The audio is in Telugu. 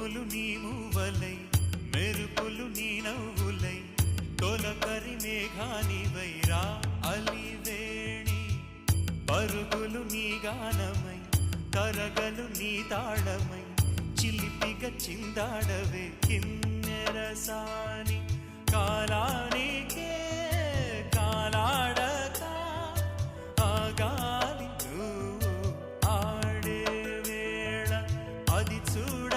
పువ్వులు నీ మూవలై మెరుపులు నీ నవ్వులై తొలకరి మేఘానివై రా అలివేణి పరుగులు నీ గానమై కరగలు నీ తాళమై చిలిపిగా చిందాడవే కిన్నెరసాని కాలానికే కాలాడక ఆగాలి నువ్వు ఆడే వేళ అది చూడ